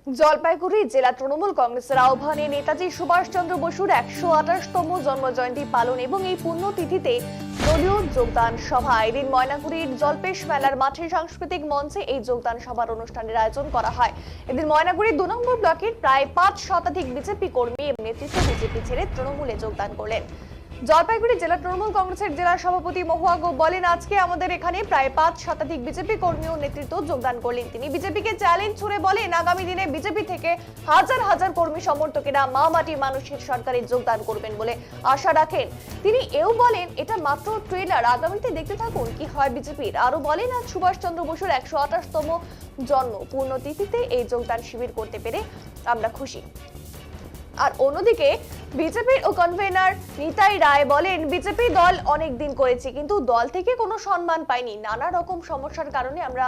জলপাইগুড়ি জেলা তৃণমূল কংগ্রেসের আহ্বানে নেতাজি সুভাষচন্দ্র বসুর ১২৮তম জন্মজয়ন্তী পালন এবং এই পুণ্যতিথিতে দলীয় যোগদান সভা। এদিন ময়নাগুড়ির জলপেশ মেলার মাঠে সাংস্কৃতিক মঞ্চে এই যোগদান সভার অনুষ্ঠানের আয়োজন করা হয়। এদিন ময়নাগুড়ির ২ নম্বর ব্লকের প্রায় ৫ শতাধিক বিজেপি কর্মী এবং নেতৃত্ব বিজেপি ছেড়ে তৃণমূলে যোগদান করলেন। জলপাইগুড়ি জেলা তৃণমূল কংগ্রেসের জেলা সভাপতি মহুয়া গো বলেন, আজকে আমাদের এখানে প্রায় ৫ শতাধিক বিজেপি কর্মী ও নেতৃত্ব যোগদান করলেন। তিনি বিজেপিকে চ্যালেঞ্জ ছুড়ে বলেন, আগামী দিনে বিজেপি থেকে হাজার হাজার কর্মী সমর্থকেরা মা মাটি মানুষের সরকারে যোগদান করবেন বলে আশা রাখেন। তিনি এও বলেন, এটা মাত্র ট্রেলার, আগামীতে দেখতে থাকুন কি হয় বিজেপির। আরো বলেন, আজ সুভাষচন্দ্র বসুর ১২৮তম জন্ম পূর্ণতিথিতে এই যোগদান শিবির করতে পেরে আমরা খুশি। আর অন্যদিকে বিজেপির কনভেনার নিতাই রায় বলেন, বিজেপি দল অনেক দিন করেছে কিন্তু দল থেকে কোনো সম্মান পাইনি। নানা রকম সমস্যার কারণে আমরা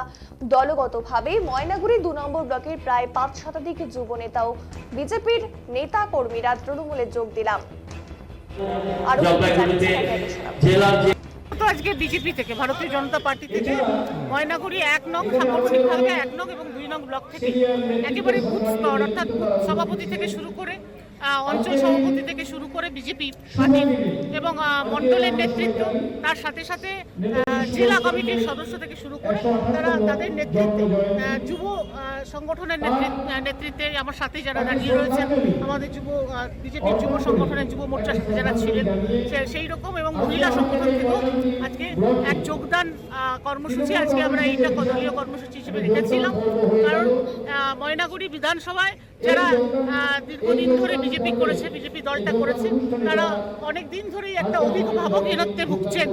দলগতভাবে ময়নাগুড়ি ২ নম্বর ব্লকের প্রায় ৫ শতাধিক যুব নেতা ও বিজেপির নেতা কর্মীরা তৃণমূলে যোগ দিলাম। আর আজকে বিজেপি থেকে ভারতীয় জনতা পার্টি থেকে ময়নাগুড়ি ১ নং সাংগঠনিক ভাবে ১ নং এবং ২ নং ব্লক থেকে একেবারে বুথ স্তর অর্থাৎ সভাপতি থেকে শুরু করে অঞ্চল সভাপতি থেকে শুরু করে বিজেপি পার্টির এবং মণ্ডলের নেতৃত্ব, তার সাথে সাথে জেলা কমিটির সদস্য থেকে শুরু করে তারা তাদের নেতৃত্বে যুব সংগঠনের নেতৃত্বে আমার সাথে যারা দাঁড়িয়ে রয়েছেন, আমাদের বিজেপির যুব সংগঠনের যুব মোর্চার সাথে যারা ছিলেন সেই রকম এবং মহিলা সংগঠন থেকেও আজকে এক যোগদান কর্মসূচি আজকে আমরা এইটা দলীয় কর্মসূচি হিসেবে রেখেছিলাম। কারণ ময়নাগুড়ি বিধানসভায় যারা দীর্ঘদিন ধরে বিজেপি করেছে, বিজেপি দলটা করেছে, তারা অনেক দিন ধরেই একটা অভিভাবকহীনত্বে ভুগছেন।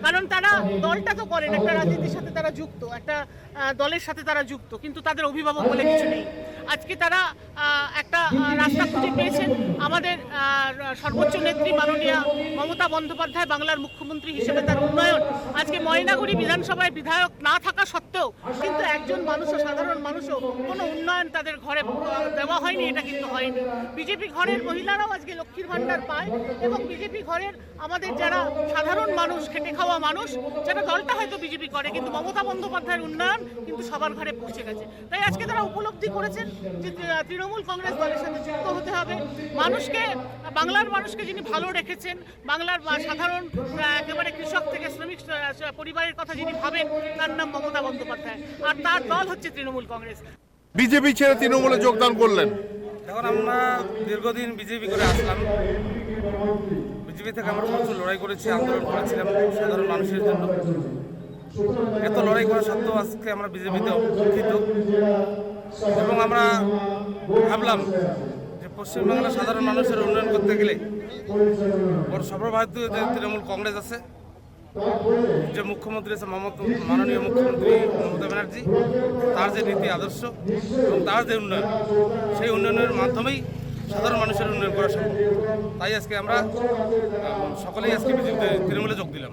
কারণ তারা দলটা তো করেন, একটা রাজনীতির সাথে তারা যুক্ত, একটা দলের সাথে তারা যুক্ত, কিন্তু তাদের অভিভাবক বলে কিছু নেই। আজকে তারা একটা রাস্তা খুঁজে পেয়েছেন। আমাদের সর্বোচ্চ নেত্রী মাননীয়া মমতা বন্দ্যোপাধ্যায় বাংলার মুখ্যমন্ত্রী হিসেবে তার উন্নয়ন আজকে ময়নাগুড়ি বিধানসভায় বিধায়ক না থাকা সত্ত্বেও কিন্তু একজন মানুষও, সাধারণ মানুষও কোনো উন্নয়ন তাদের ঘরে দেওয়া হয়নি, এটা কিন্তু হয়নি। বিজেপি ঘরের মহিলারাও আজকে লক্ষ্মীর ভাণ্ডার পায় এবং বিজেপি ঘরের আমাদের যারা সাধারণ মানুষ, খেটে খাওয়া মানুষ, যারা দলটা হয়তো বিজেপি করে কিন্তু মমতা বন্দ্যোপাধ্যায়ের উন্নয়ন কিন্তু সবার ঘরে পৌঁছে গেছে। তাই আজকে তারা উপলব্ধি করেছেন যে তৃণমূল কংগ্রেস দলের সাথে যুক্ত হতে হবে। মানুষকে, বাংলার মানুষকে যিনি ভালো রেখেছেন, বাংলার সাধারণ একেবারে কৃষক থেকে শ্রমিক পরিবারের কথা যিনি ভাবেন, তার নাম মমতা বন্দ্যোপাধ্যায়, আর তার দল হচ্ছে তৃণমূল কংগ্রেস। বিজেপি ছেড়ে তৃণমূলে যোগদান করলেন। এখন আমরা দীর্ঘদিন বিজেপি করে আসলাম, বিজেপি থেকে আমরা প্রচুর লড়াই করেছি, আন্দোলন করেছিলাম সাধারণ মানুষের জন্য। এত লড়াই করা সত্ত্বেও আজকে আমরা বিজেপিতে উপস্থিত এবং আমরা ভাবলাম যে পশ্চিমবাংলার সাধারণ মানুষের উন্নয়ন করতে গেলে বড় সর্বভারতীয় যে তৃণমূল কংগ্রেস আছে, যে মুখ্যমন্ত্রী আছে মাননীয় মুখ্যমন্ত্রী মমতা ব্যানার্জি, তার যে নীতি আদর্শ এবং তার যে উন্নয়ন, সেই উন্নয়নের মাধ্যমেই সাধারণ মানুষের উন্নয়ন করা সম্ভব। তাই আজকে আমরা সকলেই আজকে বিজেপিতে তৃণমূলে যোগ দিলাম।